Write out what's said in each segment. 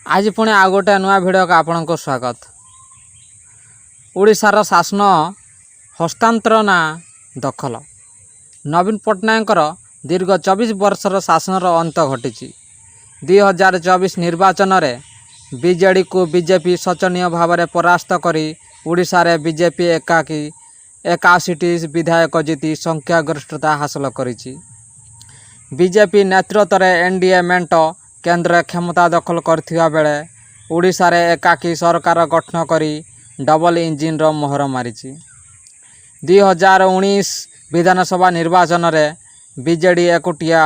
आज पुणी आउ गोटे नुआ भिडियो को आपण को स्वागत। ओडिशार शासन हस्तांतर ना दखल। नवीन पट्टनायक दीर्घ 24 वर्षर शासनर अंत घटी। 2024 निर्वाचन में बीजेडी को बीजेपी शोचनीय भाव में परास्त करी ओडिशा रे बीजेपी एकाकी 81 विधायक जीति संख्यागरिष्ठता हासिल करिछि। बीजेपी नेतृत्व में एनडीए मेंट केंद्र क्षमता दखल करथिबा बेले ओडिशा रे एकाकी सरकार गठन करी डबल इंजिन रो मोहर मारिछि। 2019 विधानसभा निर्वाचन में बीजेडी एकुटिया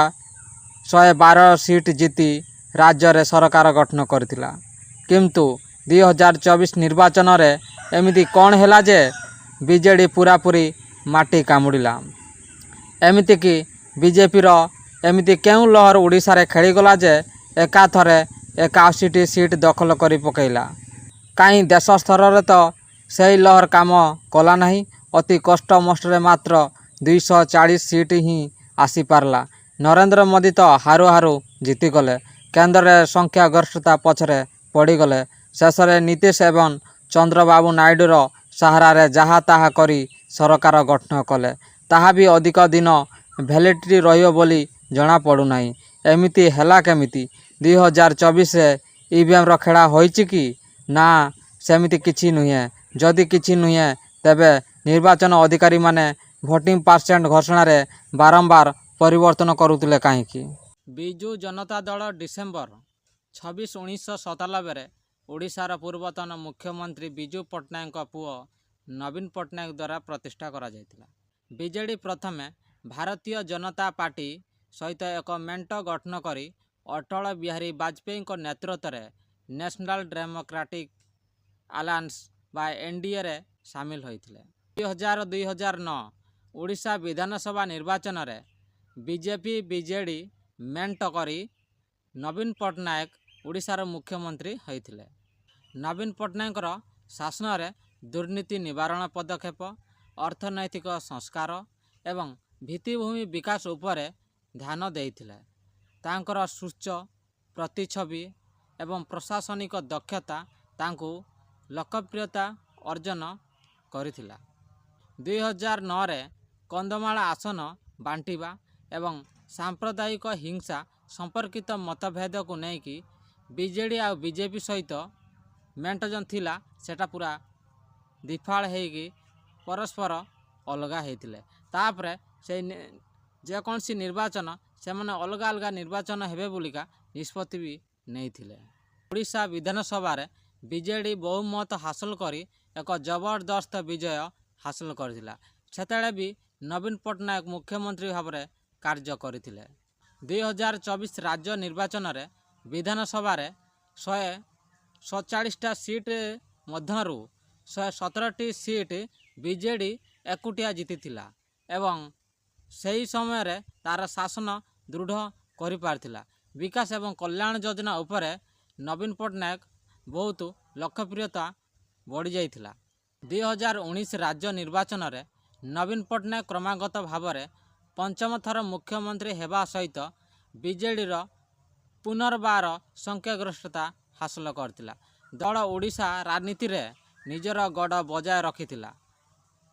112 सीट जीति राज्य रे सरकार गठन करथिला। किंतु 2024 निर्वाचन में एमिति कौन हैला जे बीजेडी पूरापूरी माटी कामुड़िला। एमिति कि बीजेपी रो एमिति केउ लहर ओडिशा रे खेलीगला जे एकाथरे 81 सीट दखल करी पकेइला। कहीं देश स्तर रे तो सही लहर काम कला नहीं। अति कष्ट मष्टरे मात्र 240 सीट ही आसी पारला। नरेंद्र मोदी तो हारू हारू जीति गले। केंद्र रे संख्या गरिष्ठता पछरे पड़ीगले। शेष में नीतीश एवं चंद्रबाबू नायडूर सहारा रे जहा ताहा करी सरकार गठन कले। ताहा भी अधिक दिन भैलिडिटी रहियो बोली जना पड़ू नहीं। एमिति हैला केमिति 2024 रे ईवीएम रो खेला होइछि कि ना सेमिति किछि नुहे। जदि किछि नुहे तेबे निर्वाचन अधिकारी माने भोटिंग परसेंट घोषणा रे बारंबार परिवर्तन करुतिले काहेकि। बिजू जनता दल डिसेम्बर 26 1997 रे ओडिशार पूर्वतन मुख्यमंत्री बिजू पट्टनायक पुओ नवीन पट्टनायक द्वारा प्रतिष्ठा करा जायतिला। बीजेडी प्रथमे भारतीय जनता पार्टी सहित एक मेंट गठन करी अटल बिहारी वाजपेयी नेतृत्व में नेशनल डेमोक्रेटिक अलायंस बा एनडीए रे सामिल होइथिले। 2009 ओडिशा विधानसभा निर्वाचन रे बीजेपी बीजेडी मेंट करी नवीन पट्टनायक ओडिशार मुख्यमंत्री होइथिले। नवीन पट्टनायकर शासन रे दुर्नीति निवारण पदक्षेप, अर्थनैतिक संस्कार एवं भित्तिभूमि विकास उपरे ध्यान देइथिले। तांकर सुच्च प्रतिछवि एवं प्रशासनिक दक्षता तांकु लोकप्रियता अर्जन करिथिला। 2009 रे कंधमाल आसन बांटिबा एवं सांप्रदायिक हिंसा संपर्कित मतभेद को लेकिन बीजेडी आ बीजेपी सहित मेंट जन थिला सेटा पूरा दिफाल हेगी परस्पर अलगा हेतिले। तापरे से जेकोसी निर्वाचन से माने अलग अलग निर्वाचन हेबे बोलिका निष्पत्ति भी नहीं थिले। ओडिशा विधानसभा रे बीजेडी बहुमत हासिल करी एक जबरदस्त विजय हासिल करथिला। सेतेले भी नवीन पट्टनायक मुख्यमंत्री भाव में कार्य करथिले। 2024 राज्य निर्वाचन रे विधानसभा रे 147 सीट मध्यरु 117 सीट बीजेडी एकुटिया जीतिथिला एवं सही समय रे तार शासन दृढ़ करि पारथिला। विकास एवं कल्याण योजना उपरे नवीन पट्टनायक बहुत लोकप्रियता बढ़ी जाइथिला। 2019 राज्य निर्वाचन रे नवीन पट्टनायक क्रमागत भाव में पंचम थर मुख्यमंत्री हेबा सहित बीजेडी रो पुनर्बार संख्यागरिष्ठता हासिल करथिला। दल ओडिशा राजनीति रे निजर गड़ बजाय रखिथिला।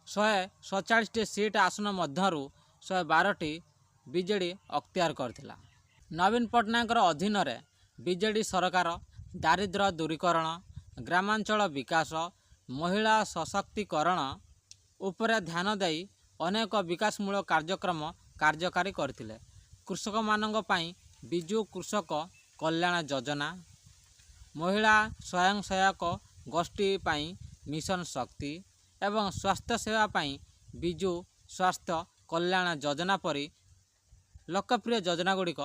147 सीट आसन मध्यरु 112 बीजेडी अख्तियार करथिला। नवीन पट्टनायक अधीन रे बीजेडी सरकार दारिद्र्य दूरीकरण, ग्रामांचल विकास, महिला सशक्तिकरण उपरे ध्यान देई अनेक विकासमूलक कार्यक्रम कार्यकारी करथिले। कृषक मानक पई बिजू कृषक कल्याण योजना, महिला स्वयं सहायक गोष्ठी पई मिशन शक्ति एवं स्वास्थ्य सेवा पई बिजू स्वास्थ्य कल्याण योजना परी लोकप्रिय योजना गुड़िक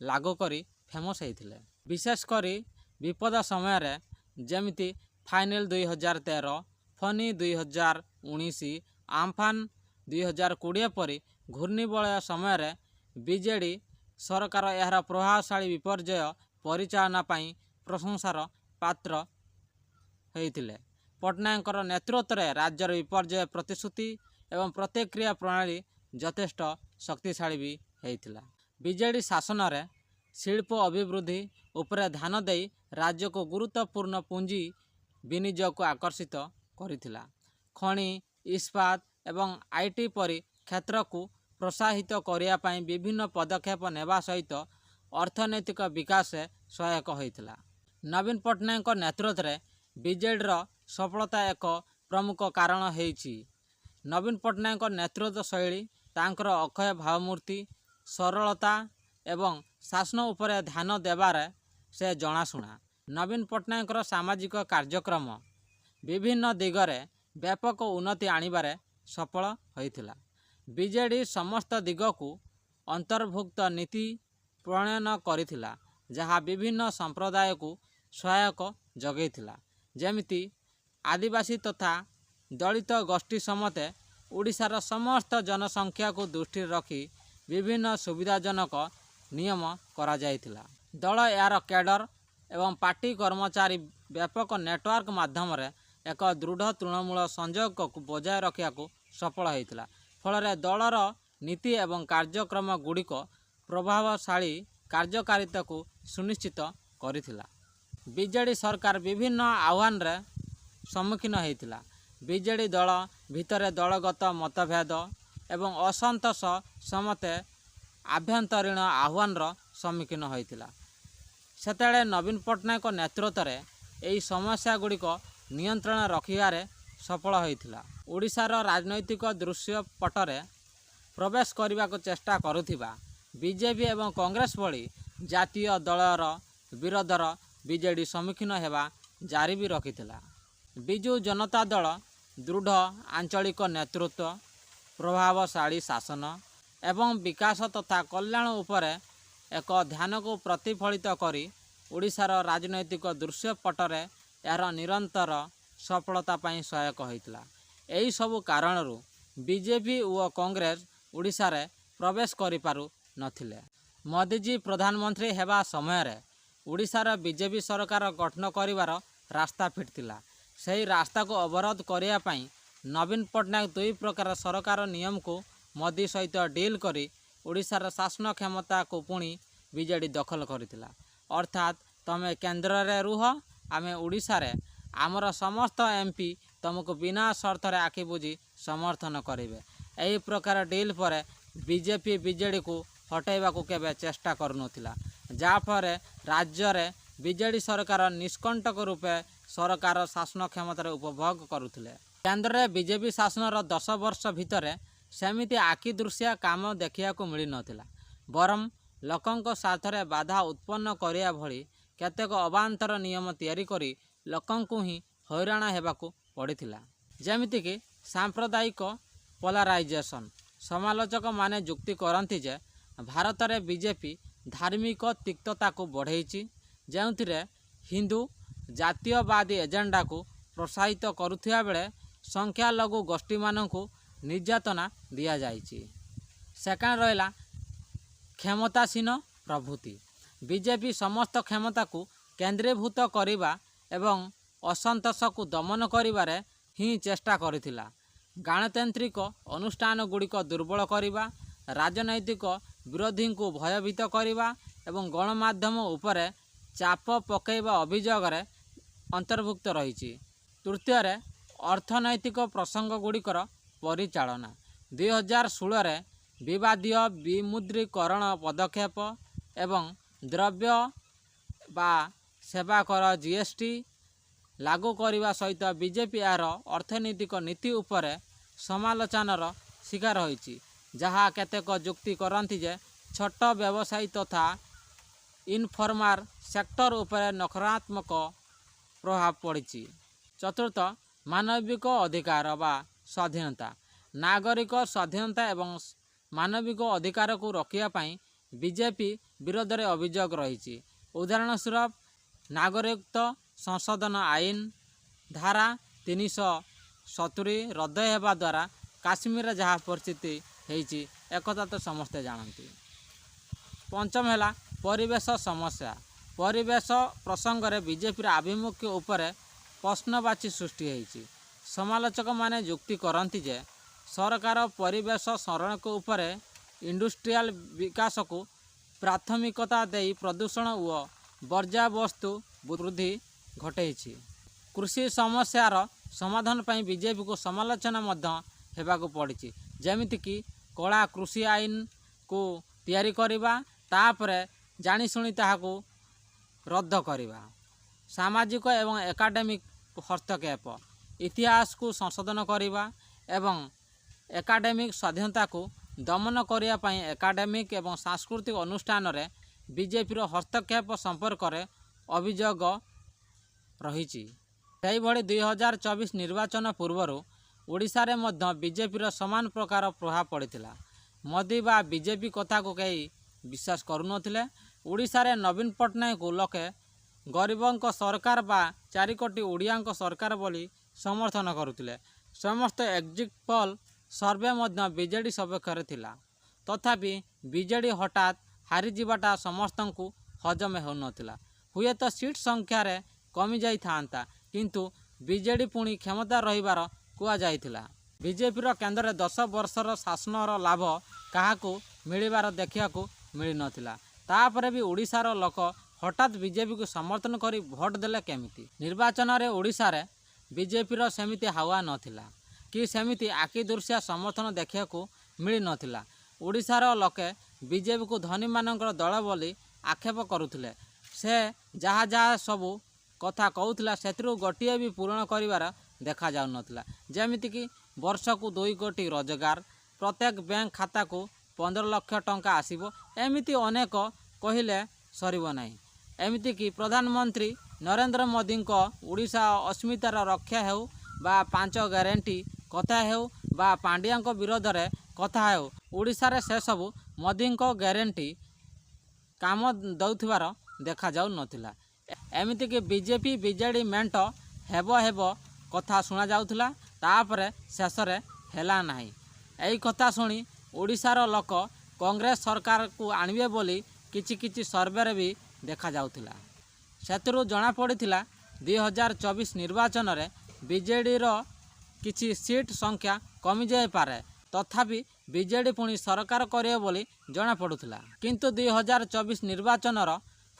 लागू करी फेमस होइथिले। विशेष करी विपद समय रे जेमिति फाइनल 2013, फनी 2019, आम्फान 2020 परी घूर्णिबलय समय रे बीजेडी सरकार यार प्रभावशाली विपर्यय परिचालना पई प्रशंसार पात्र होइथिले। पट्टनायकर नेतृत्व में राज्यर विपर्यय प्रतिश्रुति एवं प्रतिक्रिया प्रणाली यथेष्ट शक्तिशाली भी होइथिला। बीजेडी शासन रे शिल्प अभिवृद्धि उपरे ध्यान देई ରାଜ୍ୟକୁ ଗୁରୁତ୍ୱପୂର୍ଣ୍ଣ ପୁଞ୍ଜି ବିନିଯୋଗକୁ ଆକର୍ଷିତ କରିଥିଲା। ଖଣି, ଇସ୍ପାତ ଏବଂ ଆଇଟି ପରି କ୍ଷେତ୍ରକୁ ପ୍ରୋତ୍ସାହିତ କରିବା ପାଇଁ ବିଭିନ୍ନ ପଦକ୍ଷେପ ନେବା ସହିତ ଅର୍ଥନୈତିକ ବିକାଶରେ ସହାୟକ ହୋଇଥିଲା। ନବୀନ ପଟ୍ଟନାୟକଙ୍କ ନେତୃତ୍ୱରେ ବିଜେଡ଼ିର ସଫଳତା ଏକ ପ୍ରମୁଖ କାରଣ ହେଉଛି ନବୀନ ପଟ୍ଟନାୟକଙ୍କ ନେତୃତ୍ୱ ଶୈଳୀ, ତାଙ୍କର ଅକ୍ଷୟ ଭାବମୂର୍ତ୍ତି, ସରଳତା ଏବଂ ଶାସନ ଉପରେ ଧ୍ୟାନ ଦେବାରେ ସେ ଜଣାଶୁଣା। ନବୀନ ପଟ୍ଟନାୟକଙ୍କର ସାମାଜିକ କାର୍ଯ୍ୟକ୍ରମ ବିଭିନ୍ନ ଦିଗରେ ବ୍ୟାପକ ଉନ୍ନତି ଆଣିବାରେ ସଫଳ ହୋଇଥିଲା। ବିଜେଡ଼ି ସମସ୍ତ ଦିଗକୁ ଅନ୍ତର୍ଭୁକ୍ତ ନୀତି ପ୍ରଣୟନ କରିଥିଲା, ଯାହା ବିଭିନ୍ନ ସମ୍ପ୍ରଦାୟକୁ ସହାୟକ ଯୋଗାଇଥିଲା। ଯେମିତି ଆଦିବାସୀ ତଥା ଦଳିତ ଗୋଷ୍ଠୀ ସମେତ ଓଡ଼ିଶାର ସମସ୍ତ ଜନସଂଖ୍ୟାକୁ ଦୃଷ୍ଟିରେ ରଖି ବିଭିନ୍ନ ସୁବିଧାଜନକ ନିୟମ କରାଯାଇଥିଲା। ଦଳ ଏହାର କ୍ୟାଡର ଏବଂ ପାର୍ଟି କର୍ମଚାରୀ ବ୍ୟାପକ ନେଟୱାର୍କ ମାଧ୍ୟମରେ ଏକ ଦୃଢ଼ ତୃଣମୂଳ ସଂଯୋଗକୁ ବଜାୟ ରଖିବାକୁ ସଫଳ ହୋଇଥିଲା। ଫଳରେ ଦଳର ନୀତି ଏବଂ କାର୍ଯ୍ୟକ୍ରମ ଗୁଡ଼ିକ ପ୍ରଭାବଶାଳୀ କାର୍ଯ୍ୟକାରିତାକୁ ସୁନିଶ୍ଚିତ କରିଥିଲା। ବିଜେଡ଼ି ସରକାର ବିଭିନ୍ନ ଆହ୍ୱାନର ସମ୍ମୁଖୀନ ହୋଇଥିଲା। ବିଜେଡ଼ି ଦଳ ଭିତରେ ଦଳଗତ ମତଭେଦ ଏବଂ ଅସନ୍ତୋଷ ସମେତ ଆଭ୍ୟନ୍ତରୀଣ ଆହ୍ୱାନର ସମ୍ମୁଖୀନ ହୋଇଥିଲା। ସେତେବେଳେ ନବୀନ ପଟ୍ଟନାୟକଙ୍କ ନେତୃତ୍ୱରେ ଏହି ସମସ୍ୟା ଗୁଡ଼ିକ ନିୟନ୍ତ୍ରଣ ରଖିବାରେ ସଫଳ ହୋଇଥିଲା। ଓଡ଼ିଶାର ରାଜନୈତିକ ଦୃଶ୍ୟପଟରେ ପ୍ରବେଶ କରିବାକୁ ଚେଷ୍ଟା କରୁଥିବା ବିଜେପି ଏବଂ କଂଗ୍ରେସ ଭଳି ଜାତୀୟ ଦଳର ବିରୋଧର ବିଜେଡ଼ି ସମ୍ମୁଖୀନ ହେବା ଜାରି ବି ରଖିଥିଲା। ବିଜୁ ଜନତା ଦଳ ଦୃଢ଼ ଆଞ୍ଚଳିକ ନେତୃତ୍ୱ, ପ୍ରଭାବଶାଳୀ ଶାସନ ଏବଂ ବିକାଶ ତଥା କଲ୍ୟାଣ ଉପରେ ଏକ ଧ୍ୟାନକୁ ପ୍ରତିଫଳିତ କରି ଓଡ଼ିଶାର ରାଜନୈତିକ ଦୃଶ୍ୟପଟରେ ଏହାର ନିରନ୍ତର ସଫଳତା ପାଇଁ ସହାୟକ ହୋଇଥିଲା। ଏହିସବୁ କାରଣରୁ ବିଜେପି ଓ କଂଗ୍ରେସ ଓଡ଼ିଶାରେ ପ୍ରବେଶ କରିପାରୁ ନଥିଲେ। ମୋଦିଜୀ ପ୍ରଧାନମନ୍ତ୍ରୀ ହେବା ସମୟରେ ଓଡ଼ିଶାର ବିଜେପି ସରକାର ଗଠନ କରିବାର ରାସ୍ତା ଫିଟିଥିଲା। ସେହି ରାସ୍ତାକୁ ଅବରୋଧ କରିବା ପାଇଁ ନବୀନ ପଟ୍ଟନାୟକ ଦୁଇ ପ୍ରକାର ସରକାର ନିୟମକୁ ମୋଦି ସହିତ ଡିଲ୍ କରି ଓଡ଼ିଶାର ଶାସନ କ୍ଷମତାକୁ ପୁଣି ବିଜେଡ଼ି ଦଖଲ କରିଥିଲା। ଅର୍ଥାତ୍ ତମେ କେନ୍ଦ୍ରରେ ରୁହ, ଆମେ ଓଡ଼ିଶାରେ ଆମର ସମସ୍ତ ଏମ୍ପି ତୁମକୁ ବିନା ସର୍ତ୍ତରେ ଆଖି ବୁଜି ସମର୍ଥନ କରିବେ। ଏହି ପ୍ରକାର ଡିଲ୍ ପରେ ବିଜେପି ବିଜେଡ଼ିକୁ ହଟାଇବାକୁ କେବେ ଚେଷ୍ଟା କରୁନଥିଲା, ଯାହାଫଳରେ ରାଜ୍ୟରେ ବିଜେଡ଼ି ସରକାର ନିଷ୍କଣ୍ଟକ ରୂପେ ସରକାର ଶାସନ କ୍ଷମତାରେ ଉପଭୋଗ କରୁଥିଲେ। କେନ୍ଦ୍ରରେ ବିଜେପି ଶାସନର 10 ବର୍ଷ ଭିତରେ ସେମିତି ଆଖିଦୃଶିଆ କାମ ଦେଖିବାକୁ ମିଳିନଥିଲା। ବରଂ ଲୋକଙ୍କ ସ୍ୱାର୍ଥରେ ବାଧା ଉତ୍ପନ୍ନ କରିବା ଭଳି କେତେକ ଅବାନ୍ତର ନିୟମ ତିଆରି କରି ଲୋକଙ୍କୁ ହିଁ ହଇରାଣ ହେବାକୁ ପଡ଼ିଥିଲା। ଯେମିତିକି ସାମ୍ପ୍ରଦାୟିକ ପୋଲାରାଇଜେସନ୍। ସମାଲୋଚକମାନେ ଯୁକ୍ତି କରନ୍ତି ଯେ ଭାରତରେ ବିଜେପି ଧାର୍ମିକ ତିକ୍ତତାକୁ ବଢ଼େଇଛି, ଯେଉଁଥିରେ ହିନ୍ଦୁ ଜାତୀୟବାଦୀ ଏଜେଣ୍ଡାକୁ ପ୍ରୋତ୍ସାହିତ କରୁଥିବା ବେଳେ ସଂଖ୍ୟାଲଘୁ ଗୋଷ୍ଠୀମାନଙ୍କୁ ନିର୍ଯାତନା ଦିଆଯାଇଛି। ସେକେଣ୍ଡ ରହିଲା କ୍ଷମତାସୀନ ପ୍ରଭୃତି। ବିଜେପି ସମସ୍ତ କ୍ଷମତାକୁ କେନ୍ଦ୍ରୀଭୂତ କରିବା ଏବଂ ଅସନ୍ତୋଷକୁ ଦମନ କରିବାରେ ହିଁ ଚେଷ୍ଟା କରିଥିଲା। ଗଣତାନ୍ତ୍ରିକ ଅନୁଷ୍ଠାନଗୁଡ଼ିକ ଦୁର୍ବଳ କରିବା, ରାଜନୈତିକ ବିରୋଧୀଙ୍କୁ ଭୟଭୀତ କରିବା ଏବଂ ଗଣମାଧ୍ୟମ ଉପରେ ଚାପ ପକାଇବା ଅଭିଯୋଗରେ ଅନ୍ତର୍ଭୁକ୍ତ ରହିଛି। ତୃତୀୟରେ ଅର୍ଥନୈତିକ ପ୍ରସଙ୍ଗଗୁଡ଼ିକର ପରିଚାଳନା। 2016ରେ ବିବାଦୀୟ ବିମୁଦ୍ରୀକରଣ ପଦକ୍ଷେପ ଏବଂ ଦ୍ରବ୍ୟ ବା ସେବା କର GST ଲାଗୁ କରିବା ସହିତ ବିଜେପି ଏହାର ଅର୍ଥନୈତିକ ନୀତି ଉପରେ ସମାଲୋଚନାର ଶିକାର ହୋଇଛି, ଯାହା କେତେକ ଯୁକ୍ତି କରନ୍ତି ଯେ ଛୋଟ ବ୍ୟବସାୟୀ ତଥା ଇନଫର୍ମାଲ ସେକ୍ଟର ଉପରେ ନକାରାତ୍ମକ ପ୍ରଭାବ ପଡ଼ିଛି। ଚତୁର୍ଥ, ମାନବିକ ଅଧିକାର ବା ସ୍ୱାଧୀନତା। ନାଗରିକ ସ୍ୱାଧୀନତା ଏବଂ ମାନବିକ ଅଧିକାରକୁ ରୋକିବା ପାଇଁ ବିଜେପି ବିରୋଧରେ ଅଭିଯୋଗ ରହିଛି। ଉଦାହରଣ ସ୍ୱରୂପ ନାଗରିକତ୍ୱ ସଂଶୋଧନ ଆଇନ ଧାରା 370 ରଦ୍ଦ ହେବା ଦ୍ୱାରା କାଶ୍ମୀରରେ ଯାହା ପରିସ୍ଥିତି ହେଇଛି ଏକଥା ତ ସମସ୍ତେ ଜାଣନ୍ତି। ପଞ୍ଚମ ହେଲା ପରିବେଶ ସମସ୍ୟା। ପରିବେଶ ପ୍ରସଙ୍ଗରେ ବିଜେପିର ଆଭିମୁଖ୍ୟ ଉପରେ ପ୍ରଶ୍ନବାଚୀ ସୃଷ୍ଟି ହୋଇଛି। ସମାଲୋଚକମାନେ ଯୁକ୍ତି କରନ୍ତି ଯେ ସରକାର ପରିବେଶ ସଂରକ୍ଷଣ ଉପରେ ଇଣ୍ଡଷ୍ଟ୍ରିଆଲ ବିକାଶକୁ ପ୍ରାଥମିକତା ଦେଇ ପ୍ରଦୂଷଣ ଓ ବର୍ଜ୍ୟବସ୍ତୁ ବୃଦ୍ଧି ଘଟାଇଛି। କୃଷି ସମସ୍ୟାର ସମାଧାନ ପାଇଁ ବିଜେପିକୁ ସମାଲୋଚନା ମଧ୍ୟ ହେବାକୁ ପଡ଼ିଛି। ଯେମିତିକି କଳା କୃଷି ଆଇନକୁ ତିଆରି କରିବା, ତାପରେ ଜାଣିଶୁଣି ତାହାକୁ ରଦ୍ଦ କରିବା, ସାମାଜିକ ଏବଂ ଏକାଡେମିକ ହସ୍ତକ୍ଷେପ, ଇତିହାସକୁ ସଂଶୋଧନ କରିବା ଏବଂ ଏକାଡେମିକ ସ୍ୱାଧୀନତାକୁ ଦମନ କରିବା ପାଇଁ ଏକାଡେମିକ ଏବଂ ସାଂସ୍କୃତିକ ଅନୁଷ୍ଠାନରେ ବିଜେପିର ହସ୍ତକ୍ଷେପ ସମ୍ପର୍କରେ ଅଭିଯୋଗ ରହିଛି। ସେହିଭଳି 2024 ନିର୍ବାଚନ ପୂର୍ବରୁ ଓଡ଼ିଶାରେ ମଧ୍ୟ ବିଜେପିର ସମାନ ପ୍ରକାର ପ୍ରଭାବ ପଡ଼ିଥିଲା। ମୋଦି ବା ବିଜେପି କଥାକୁ କେହି ବିଶ୍ୱାସ କରୁନଥିଲେ। ଓଡ଼ିଶାରେ ନବୀନ ପଟ୍ଟନାୟକକୁ ଲୋକେ ଗରିବଙ୍କ ସରକାର ବା 4 କୋଟି ଓଡ଼ିଆଙ୍କ ସରକାର ବୋଲି ସମର୍ଥନ କରୁଥିଲେ। ସମସ୍ତ ଏକ୍ଜିଟ୍ ପୋଲ୍ ସର୍ଭେ ମଧ୍ୟ ବିଜେଡ଼ି ସପକ୍ଷରେ ଥିଲା। ତଥାପି ବିଜେଡ଼ି ହଠାତ୍ ହାରିଯିବାଟା ସମସ୍ତଙ୍କୁ ହଜମ ହେଉନଥିଲା। ହୁଏତ ସିଟ୍ ସଂଖ୍ୟାରେ କମିଯାଇଥାନ୍ତା, କିନ୍ତୁ ବିଜେଡ଼ି ପୁଣି କ୍ଷମତା ରହିବାର କୁହାଯାଇଥିଲା। ବିଜେପିର କେନ୍ଦ୍ରରେ 10 ବର୍ଷର ଶାସନର ଲାଭ କାହାକୁ ମିଳିବାର ଦେଖିବାକୁ ମିଳିନଥିଲା। ତାପରେ ବି ଓଡ଼ିଶାର ଲୋକ ହଠାତ୍ ବିଜେପିକୁ ସମର୍ଥନ କରି ଭୋଟ ଦେଲେ କେମିତି? ନିର୍ବାଚନରେ ଓଡ଼ିଶାରେ ବିଜେପିର ସେମିତି ହାୱା ନଥିଲା କି ସେମିତି ଆଖିଦୃଶିଆ ସମର୍ଥନ ଦେଖିବାକୁ ମିଳିନଥିଲା। ଓଡ଼ିଶାର ଲୋକେ ବିଜେପିକୁ ଧନୀମାନଙ୍କର ଦଳ ବୋଲି ଆକ୍ଷେପ କରୁଥିଲେ। ସେ ଯାହା ଯାହା ସବୁ କଥା କହୁଥିଲା ସେଥିରୁ ଗୋଟିଏ ବି ପୂରଣ କରିବାର ଦେଖାଯାଉନଥିଲା। ଯେମିତିକି ବର୍ଷକୁ 2 କୋଟି ରୋଜଗାର, ପ୍ରତ୍ୟେକ ବ୍ୟାଙ୍କ ଖାତାକୁ 15 ଲକ୍ଷ ଟଙ୍କା ଆସିବ, ଏମିତି ଅନେକ କହିଲେ ସରିବ ନାହିଁ। ଏମିତିକି ପ୍ରଧାନମନ୍ତ୍ରୀ ନରେନ୍ଦ୍ର ମୋଦିଙ୍କ ଓଡ଼ିଶା ଅସ୍ମିତାର ରକ୍ଷା ହେଉ ବା 5 ଗ୍ୟାରେଣ୍ଟି କଥା ହେଉ ବା ପାଣ୍ଡିଆଙ୍କ ବିରୋଧରେ କଥା ହେଉ, ଓଡ଼ିଶାରେ ସେସବୁ ମୋଦିଙ୍କ ଗ୍ୟାରେଣ୍ଟି କାମ ଦେଉଥିବାର ଦେଖାଯାଉନଥିଲା। ଏମିତିକି ବିଜେପି ବିଜେଡ଼ି ମେଣ୍ଟ ହେବ କଥା ଶୁଣାଯାଉଥିଲା, ତାପରେ ଶେଷରେ ହେଲା ନାହିଁ। ଏହି କଥା ଶୁଣି ଓଡ଼ିଶାର ଲୋକ କଂଗ୍ରେସ ସରକାରକୁ ଆଣିବେ ବୋଲି କିଛି ସର୍ଭେରେ ବି ଦେଖାଯାଉଥିଲା। ସେଥିରୁ ଜଣାପଡ଼ିଥିଲା 2024 ନିର୍ବାଚନରେ ବିଜେଡ଼ିର କିଛି ସିଟ୍ ସଂଖ୍ୟା କମିଯାଇପାରେ, ତଥାପି ବିଜେଡ଼ି ପୁଣି ସରକାର କରିବ ବୋଲି ଜଣାପଡ଼ୁଥିଲା। କିନ୍ତୁ 2024 ନିର୍ବାଚନର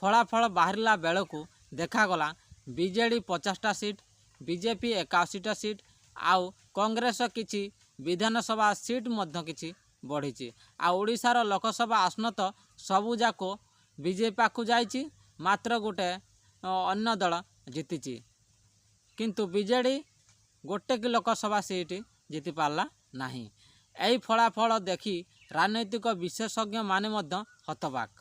ଫଳାଫଳ ବାହାରିଲା ବେଳକୁ ଦେଖାଗଲା ବିଜେଡ଼ି 50ଟା ସିଟ୍, ବିଜେପି 81ଟା ସିଟ୍, ଆଉ କଂଗ୍ରେସ କିଛି ବିଧାନସଭା ସିଟ୍ ମଧ୍ୟ କିଛି ବଢ଼ିଛି। ଆଉ ଓଡ଼ିଶାର ଲୋକସଭା ଆସନ ତ ସବୁଯାକ ବିଜେପି ପାଖକୁ ଯାଇଛି, ମାତ୍ର ଗୋଟେ ଅନ୍ୟ ଦଳ ଜିତିଛି। କିନ୍ତୁ ବିଜେଡ଼ି ଗୋଟେ କି ଲୋକସଭା ସିଟ୍ ଜିତିପାରିଲା ନାହିଁ। ଏହି ଫଳାଫଳ ଦେଖି ରାଜନୈତିକ ବିଶେଷଜ୍ଞମାନେ ମଧ୍ୟ ହତବାକ୍।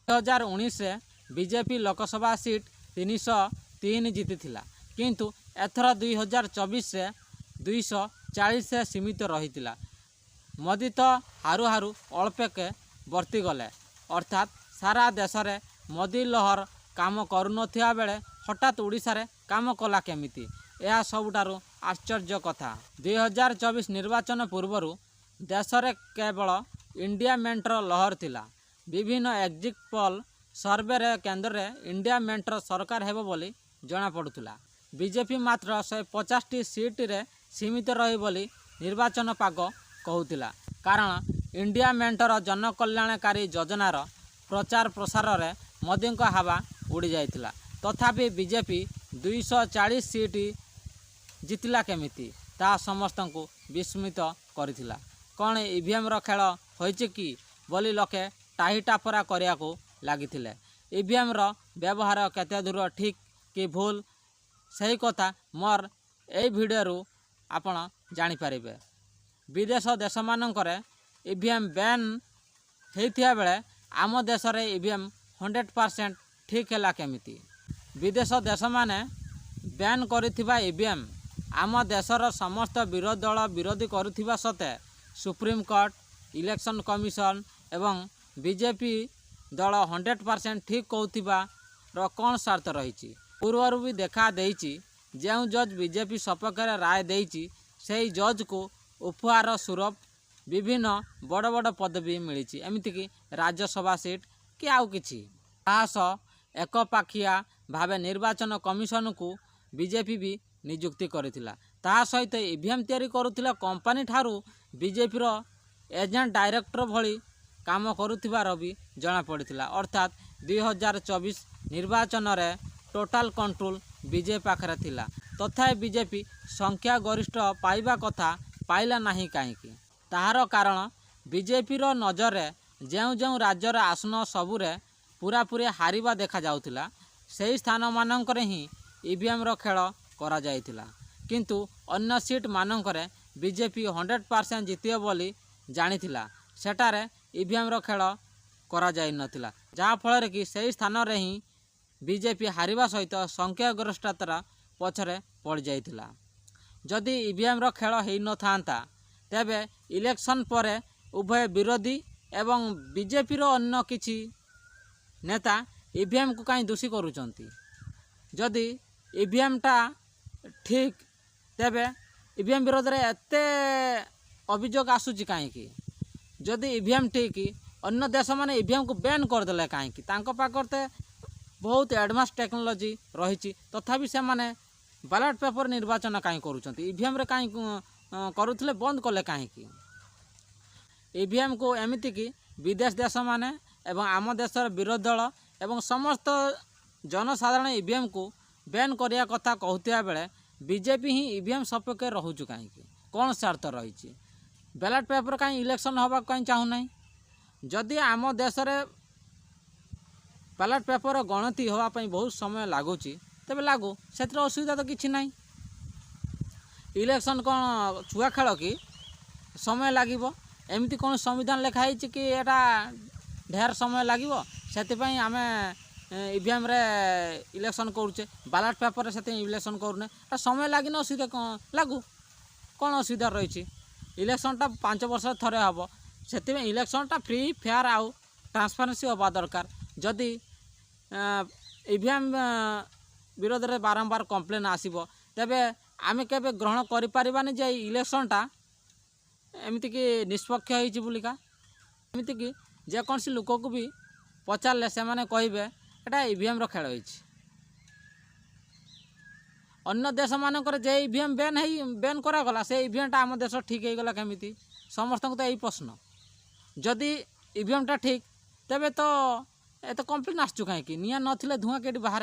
2019ରେ ବିଜେପି ଲୋକସଭା ସିଟ୍ 303 ଜିତିଥିଲା, କିନ୍ତୁ ଏଥର 2024ରେ 240ରେ ସୀମିତ ରହିଥିଲା। ମୋଦି ତ ହାରୁ ଅଳ୍ପକେ ବର୍ତ୍ତିଗଲେ। ଅର୍ଥାତ୍ ସାରା ଦେଶରେ ମୋଦି ଲହର କାମ କରୁନଥିବା ବେଳେ ହଠାତ୍ ଓଡ଼ିଶାରେ କାମ କଲା କେମିତି? ଏହା ସବୁଠାରୁ ଆଶ୍ଚର୍ଯ୍ୟ କଥା। 2024 ନିର୍ବାଚନ ପୂର୍ବରୁ ଦେଶରେ କେବଳ ଇଣ୍ଡିଆ ମେଣ୍ଟର ଲହର ଥିଲା। ବିଭିନ୍ନ ଏକ୍ଜିଟ୍ ପୋଲ୍ ସର୍ଭେରେ କେନ୍ଦ୍ରରେ ଇଣ୍ଡିଆ ମେଣ୍ଟର ସରକାର ହେବ ବୋଲି ଜଣାପଡ଼ୁଥିଲା। ବିଜେପି ମାତ୍ର 150ଟି ସିଟ୍ରେ ସୀମିତ ରହିବ ବୋଲି ନିର୍ବାଚନ ପାଗ କହୁଥିଲା। କାରଣ ଇଣ୍ଡିଆ ମେଣ୍ଟର ଜନକଲ୍ୟାଣକାରୀ ଯୋଜନାର ପ୍ରଚାର ପ୍ରସାରରେ ମୋଦିଙ୍କ ହାୱା ଉଡ଼ିଯାଇଥିଲା। ତଥାପି ବିଜେପି 240 ସିଟ୍ ଜିତିଲା କେମିତି, ତାହା ସମସ୍ତଙ୍କୁ ବିସ୍ମିତ କରିଥିଲା। କ'ଣ ଇଭିଏମ୍ର ଖେଳ ହୋଇଛି କି ବୋଲି ଲୋକେ ଟାହି ଟାପରା କରିବାକୁ ଲାଗିଥିଲେ। ଇଭିଏମ୍ର ବ୍ୟବହାର କେତେଦୂର ଠିକ୍ କି ଭୁଲ, ସେହି କଥା ମୋର ଏହି ଭିଡ଼ିଓରୁ ଆପଣ ଜାଣିପାରିବେ। ବିଦେଶ ଦେଶମାନଙ୍କରେ ଇଭିଏମ୍ ବ୍ୟାନ୍ ହୋଇଥିବା ବେଳେ ଆମ ଦେଶରେ ଇଭିଏମ୍ 100% ଠିକ୍ ହେଲା କେମିତି? ବିଦେଶ ଦେଶମାନେ ବ୍ୟାନ୍ କରିଥିବା ଇଭିଏମ୍ ଆମ ଦେଶର ସମସ୍ତ ବିରୋଧୀ ଦଳ ବିରୋଧୀ କରୁଥିବା ସତ୍ତ୍ୱେ ସୁପ୍ରିମକୋର୍ଟ, ଇଲେକ୍ସନ୍ କମିଶନ ଏବଂ ବିଜେପି ଦଳ 100% ଠିକ୍ କହୁଥିବାର କ'ଣ ସ୍ୱାର୍ଥ ରହିଛି? ପୂର୍ବରୁ ବି ଦେଖା ଦେଇଛି, ଯେଉଁ ଜଜ୍ ବିଜେପି ସପକ୍ଷରେ ରାୟ ଦେଇଛି ସେହି ଜଜ୍କୁ ଉପହାର ସ୍ୱରୂପ ବିଭିନ୍ନ ବଡ଼ ବଡ଼ ପଦବୀ ମିଳିଛି, ଏମିତିକି ରାଜ୍ୟସଭା ସିଟ୍ କି ଆଉ କିଛି। ତାହା ସହ ଏକପାଖିଆ ଭାବେ ନିର୍ବାଚନ କମିଶନକୁ ବିଜେପି ବି ନିଯୁକ୍ତି କରିଥିଲା। ତାହା ସହିତ ଇଭିଏମ୍ ତିଆରି କରୁଥିବା କମ୍ପାନୀ ଠାରୁ ବିଜେପିର ଏଜେଣ୍ଟ ଡାଇରେକ୍ଟର ଭଳି କାମ କରୁଥିବାର ବି ଜଣାପଡ଼ିଥିଲା। ଅର୍ଥାତ୍ 2024 ନିର୍ବାଚନରେ टोटाल कंट्रोल बीजेपी पाखरे थिला तथापि बीजेपी संख्या गरिष्ठ पाइबा कथा पाइला नहीं कहीं ताहार कारण बीजेपी रो नजर जो जो राज्यर आसन सबुरे पूरा पूरी हारिबा देखा जाउथिला सेही स्थान मानकरे ही ईवीएम रो खेल करा जाइथिला किंतु अन्य सीट मानकरे बीजेपी 100% जितियो बोली जानिथिला सेटारे ईवीएम रो खेल करा जाई नथिला जहाँ फल कि सही स्थान रे ही बीजेपी हारिबा सहित संख्या गरिष्ठतार पछरे पड़ जाइथिला जदि ईवीएम रो खेल हेई न थांता तेबे इलेक्शन परे उभय विरोधी एवं बीजेपी रो अन्य किछि नेता ईवीएम को कहीं दोषी करूचंती जदि ईवीएम टा ठीक तेबे ईवीएम विरोध रे एते अभियोग आसुची कहीं जदि ईवीएम ठीक अन्य देश माने ईवीएम को बैन करदेले कहीं पाखते बहुत एडवांस टेक्नोलोजी रही तथापि से माने बैलेट पेपर निर्वाचन कहीं करूचंती ईवीएम रे कहीं करूथले बंद कले कहीं ईवीएम को एमिति कि विदेश देश माने एवं आम देशर विरोधी दल एवं समस्त जनसाधारण ईवीएम को बैन करिया कथा कहतिया बेले बीजेपी ही ईवीएम सपक्षे रहूचु कहीं कौन स्वार्थ रही बैलेट पेपर कहीं इलेक्शन हवा कहीं चाहूना जदि आम देश रे बैलेट पेपर गणति होगापी बहुत समय लगुच तेज लागू से असुविधा तो किसी ना इलेक्शन कौन छुआ खेल कि समय लगे एमती कौन संविधान लिखाई कि एटा ढेर समय लगे से आम ईवीएम रे इलेक्शन करुचे बैलेट पेपर से इलेक्शन करूने समय लगे असुविधा कौन लागू कौन असुविधा रही इलेक्शनटा 5 वर्ष थरे हम से इलेक्शनटा फ्री फेयर आउ ट्रांसपेरेंसी होगा दरकार जदि ईवीएम विरोध में बारंबार कंप्लेन आसीबो तेबे आमे केबे ग्रहण करि परिबानी जे इलेक्शनटा एमिति कि निष्पक्ष होईची बुलिका एमिति कि जेकोसी लोक को भी पचारे से माने कहिबे एटा ईवीएम रो खेल होईची अन्य देश मानकर जे ईवीएम बैन करा गला से ईवीएमटा आम देश ठीक हो गला केमिति समस्त तो यही प्रश्न जदि ईवीएमटा ठीक तेबे तो एत कंप्लेन आसचु कहीं निया नथिले धुआं केटी बाहर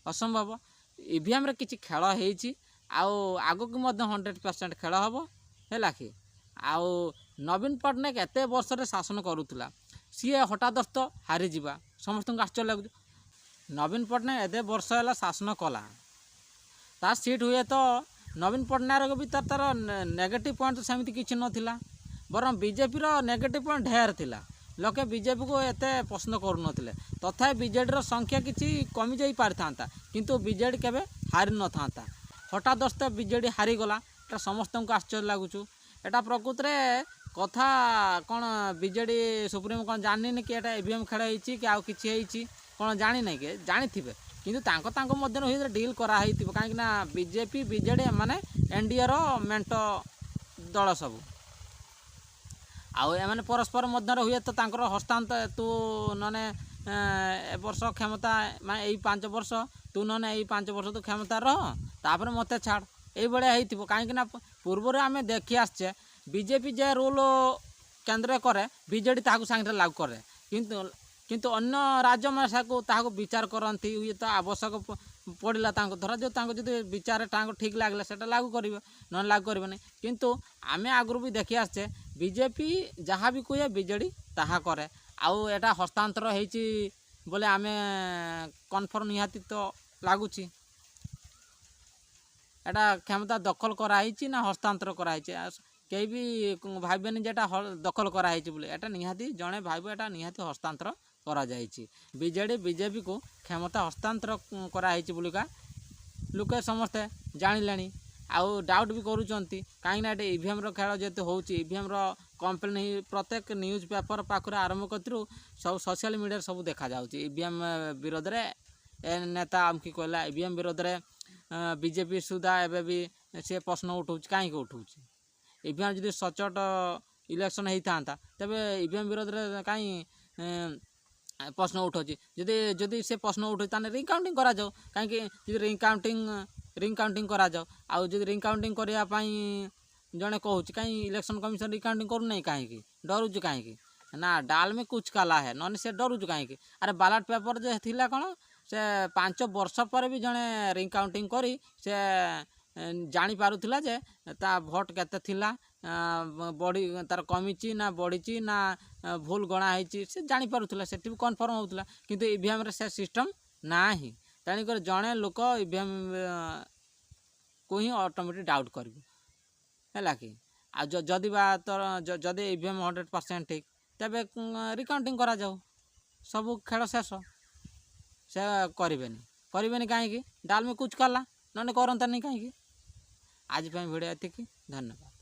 असंभव ईवीएम रे किछि खेल होईची आगो को मध्य 100% खेल हम है कि आउ नवीन पट्टनायक एत वर्ष शासन करूला सी हठादस्त हारी जावा समस्त आश्चर्य लगुच नवीन पट्टनायक एत वर्ष है शासन कला ता सीट हुए तो नवीन पट्टनायक भी तार नेगेटिव पॉइंट सेमती किसी नाला बरं बीजेपी रो नेगेटिव पॉइंट ढेर थिला लोके बीजेपी को एत पसंद करूनथिले तथा बीजेडी संख्या किसी कमी जाई पारिथांता किंतु बीजेडी केबे हारि न थांता हठादस्त बीजेडी हारीगला एटा समस्त को आश्चर्य लगुच एटा प्रकृत रे कथा कौन बीजेडी सुप्रीम कौन जानी कि एटा ईवीएम खेल होईची कि आउ किछि होईची कौन जानी नहीं कि जानी थिबे किंतु तांको मध्य हुए डील करा हिथिबो काहे कि ना बीजेपी बीजेडी माने एनडीए रो मेंट दल सब आउ एमाने परस्पर मध्य हुए तो तांकर हस्तांतर तू नने ए वर्ष क्षमता माने यही 5 वर्ष तू नने यही 5 वर्ष तो क्षमता रह तापर मते छाड़ यही भाया होइथिबो काहे कि ना पूर्व आमे देखि आछे बीजेपी जे रोल केंद्र करे बीजेडी ताहाकु सांगे लागू करे किंतु अन्य राज्य में ताहाकु विचार करती हुए तो आवश्यक पड़ा धरा जो जब विचार ठीक लगला से लागू करेंगे न लागू करेंगे किंतु आमे आगु भी देखी आसचे बीजेपी जहाँ भी कहे बीजेडी ताहा करे आउ एटा हस्तांतर होईची बोले आमे कन्फर्म निहाती तो लगुच एटा क्षमता दखल कराई ना हस्तांतर कराई कहीं भी भावेनि जेटा दखल कराई बोले एटा निहाती जड़े भाव एटा निहाती हस्तांतर करा जाइछि बीजेडी बीजेपी को क्षमता हस्तांतर कराई बोलिका लोके समस्ते जानिले आउ डाउट भी करूचंती कहीं ना ईवीएम रो खेल जेते होउची ईवीएम रो कंप्लेन ही प्रत्येक न्यूज पेपर पाखरे आरंभ करू सब सोशल मीडिया सब देखा जाउची ईवीएम विरोध रे नेता आमकी कहला ईवीएम विरोध रे बीजेपी सुधा एबे भी से प्रश्न उठाउची कहीं के उठाउची ईवीएम जदि सचोट इलेक्शन होता तेबे ईवीएम विरोध रे कहीं प्रश्न उठाउची जदि से प्रश्न उठे ताने रिंग काउंटिंग करा जाओ कहीं रिंग काउंटिंग करा जाओ आउ जदि रिंग काउंटिंग करया पई जने कहूची कहीं इलेक्शन कमिशन रिंग काउंटिंग करू नहीं कहीं डरुचु कहीं ना डाल में कुछ काला है नन से डरुचु कहीं अरे बैलेट पेपर जो थिला कौन से 5 वर्ष पर भी जड़े रिकाउंटिंग करी से जानी पारुथिला जे ता भोट केते थिला बड़ी तार कमिची ना बढ़ी ना भूल गणा होती से जानी पारुथिला सेठी भी कन्फर्म होउथिला किंतु ईवीएम रे से सिस्टम नाही तेणुकर जड़े लोक ईवीएम को ही ऑटोमेटिक डाउट करिवो हैला कि आ जदि बा तोर जदि ईवीएम 100% ठीक तबे रिकाउंटिंग करा जाऊ सब खेल शेष से करें कहीं डाल में कुछ कला ना करता नहीं कहीं आज भिडियो एतिक धन्यवाद।